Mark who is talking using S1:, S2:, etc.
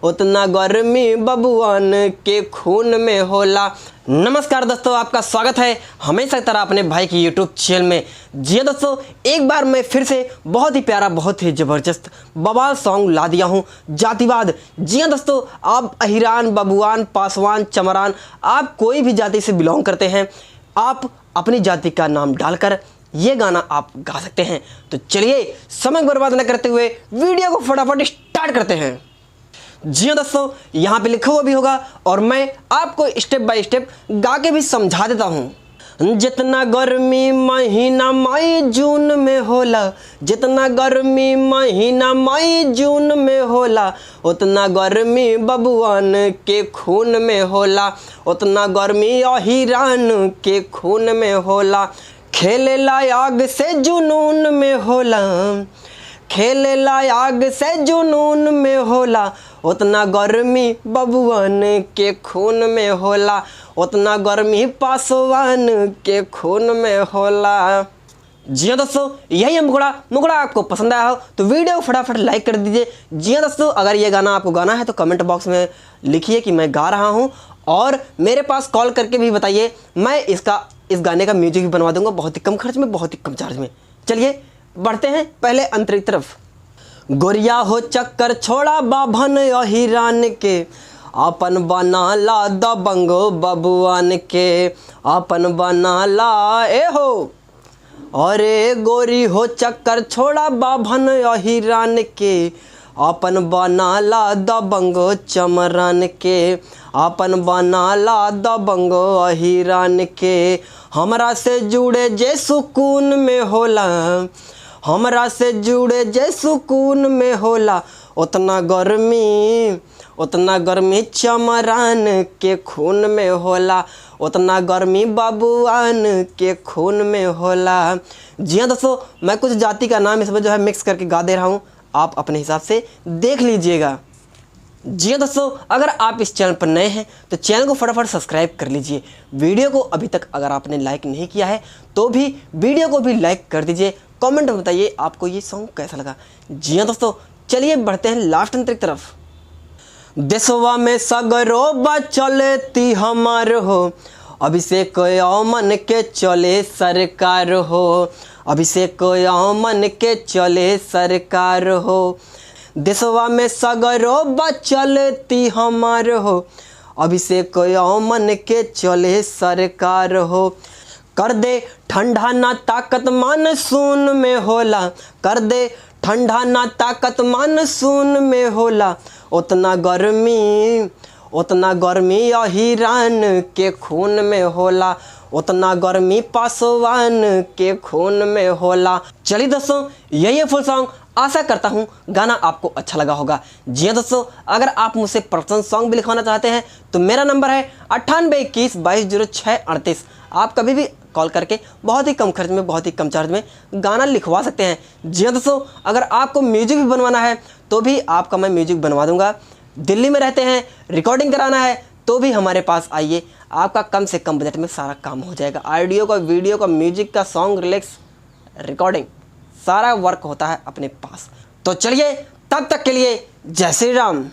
S1: उतना गर्मी बबुआन के खून में होला। नमस्कार दोस्तों, आपका स्वागत है हमेशा की तरह अपने भाई की यूट्यूब चैनल में। जी दोस्तों, एक बार मैं फिर से बहुत ही प्यारा, बहुत ही ज़बरदस्त बवाल सॉन्ग ला दिया हूँ, जातिवाद। जी हाँ दोस्तों, आप अहिरान, बबुआन, पासवान, चमरान, आप कोई भी जाति से बिलोंग करते हैं, आप अपनी जाति का नाम डालकर ये गाना आप गा सकते हैं। तो चलिए समय बर्बाद न करते हुए वीडियो को फटाफट स्टार्ट करते हैं। जी हाँ दोस्तों, यहाँ पे लिखा हुआ भी होगा और मैं आपको स्टेप बाय स्टेप गा के भी समझा देता हूँ। जितना गर्मी महीना मई जून में होला, जितना गर्मी महीना मई जून में होला, उतना गर्मी बबुआन के खून में होला, उतना गर्मी अहिरान के खून में होला। खेलेला आग से जुनून में होला, खेलेला आग से जुनून में होला, उतना गर्मी बबुआन के खून में होला, उतना गर्मी पासवान के खून में होला। जी हाँ दोस्तों, यही है मुखड़ा आपको पसंद आया हो तो वीडियो को फटाफट लाइक कर दीजिए। जी हाँ दोस्तों, अगर ये गाना आपको गाना है तो कमेंट बॉक्स में लिखिए कि मैं गा रहा हूँ और मेरे पास कॉल करके भी बताइए, मैं इस गाने का म्यूजिक भी बनवा दूंगा, बहुत ही कम खर्च में, बहुत ही कम चार्ज में। चलिए बढ़ते हैं पहले अंतर की तरफ। गोरिया हो चक्कर छोड़ा बाभन अहिरान के, अपन बना ला दबंगो बबुआन के, अपन बना ला ए हो। अरे गोरी हो चक्कर छोड़ा बाभन अहिरान के, अपन बना ला दबंगो चमरान के, अपन बना ला दबंगो अहिरान के। हमरा से जुड़े जे सुकून में होला, हमरा से जुड़े जे सुकून में होला, उतना गर्मी चमरान के खून में होला, उतना गर्मी बबुआन के खून में होला। जी हाँ दोस्तों, मैं कुछ जाति का नाम इसमें जो है मिक्स करके गा दे रहा हूँ, आप अपने हिसाब से देख लीजिएगा। जी हाँ दोस्तों, अगर आप इस चैनल पर नए हैं तो चैनल को फटाफट सब्सक्राइब कर लीजिए। वीडियो को अभी तक अगर आपने लाइक नहीं किया है तो भी वीडियो को भी लाइक कर दीजिए। कमेंट में बताइए आपको ये सॉन्ग कैसा लगा। जी हाँ दोस्तों, चलिए बढ़ते हैं लास्ट अंतर की तरफ। देशवा में सगरो चलेती हमार हो, अभिषेक मन के चले सरकार हो, अभिषेक मन के चले सरकार हो। देशवा में सगरो चलती हमार हो, अभिषेक मन के चले सरकार हो। कर दे ठंडा ना ताकत मानसून में होला, कर दे ठंडा ना ताकत मानसून में होला, उतना गर्मी अहिरान के खून में होला, उतना गर्मी पासवान के खून में होला। चलिए दोस्तों, यही है फुल सॉन्ग। आशा करता हूँ गाना आपको अच्छा लगा होगा। जी हाँ दोस्तों, अगर आप मुझसे पर्सनल सॉन्ग भी लिखवाना चाहते हैं तो मेरा नंबर है 9821220638। आप कभी भी कॉल करके बहुत ही कम खर्च में, बहुत ही कम चार्ज में गाना लिखवा सकते हैं। जी हाँ दोस्तों, अगर आपको म्यूजिक भी बनवाना है तो भी आपका मैं म्यूजिक बनवा दूंगा। दिल्ली में रहते हैं, रिकॉर्डिंग कराना है तो भी हमारे पास आइए, आपका कम से कम बजट में सारा काम हो जाएगा। ऑडियो का, वीडियो का, म्यूजिक का, सॉन्ग रिलैक्स, रिकॉर्डिंग, सारा वर्क होता है अपने पास। तो चलिए, तब तक के लिए जय श्री राम।